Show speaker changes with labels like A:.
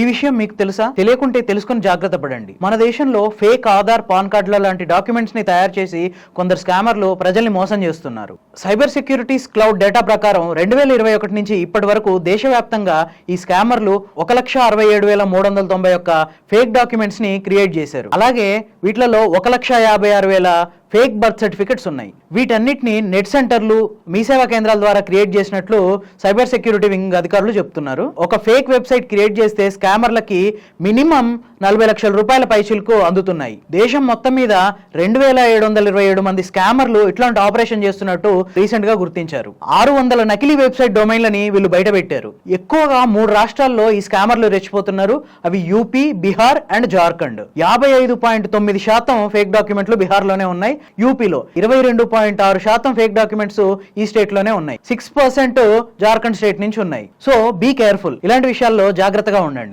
A: ఈ విషయం మీకు తెలుసా? తెలియకుంటే తెలుసుకుని జాగ్రత్త పడండి. మన దేశంలో ఫేక్ ఆధార్, పాన్ కార్డుల లాంటి డాక్యుమెంట్స్ ని తయారు చేసి కొందరు స్కామర్లు ప్రజల్ని మోసం చేస్తున్నారు. సైబర్ సెక్యూరిటీస్ క్లౌడ్ డేటా ప్రకారం 2021 నుంచి ఇప్పటి వరకు దేశవ్యాప్తంగా ఈ స్కామర్లు 1,67,391 ఫేక్ డాక్యుమెంట్స్ ని క్రియేట్ చేశారు. అలాగే వీటిలలో 1,56,000 ఫేక్ బర్త్ సర్టిఫికెట్స్ ఉన్నాయి. వీటన్నిటిని నెట్ సెంటర్లు, మీ సేవా కేంద్రాల ద్వారా క్రియేట్ చేసినట్లు సైబర్ సెక్యూరిటీ వింగ్ అధికారులు చెప్తున్నారు. ఒక ఫేక్ వెబ్సైట్ క్రియేట్ చేస్తే స్కామర్లకి మినిమం 40 లక్షల రూపాయల పైచిలకు అందుతున్నాయి. దేశం మొత్తం మీద 2,727 మంది స్కామర్లు ఇట్లాంటి ఆపరేషన్ చేస్తున్నట్టు రీసెంట్ గా గుర్తించారు. 600 నకిలీ వెబ్సైట్ డొమైన్లని వీళ్ళు బయట పెట్టారు. ఎక్కువగా 3 రాష్ట్రాల్లో ఈ స్కామర్లు రెచ్చిపోతున్నారు. అవి UP, Bihar and Jharkhand. 55.9% fake డాక్యుమెంట్లు బీహార్ లోనే ఉన్నాయి. యూపీలో 22.6% ఫేక్ డాక్యుమెంట్స్ ఈ స్టేట్ లోనే ఉన్నాయి. 6% జార్ఖండ్ స్టేట్ నుంచి ఉన్నాయి. సో బీ కేర్ఫుల్, ఇలాంటి విషయాల్లో జాగ్రత్తగా ఉండండి.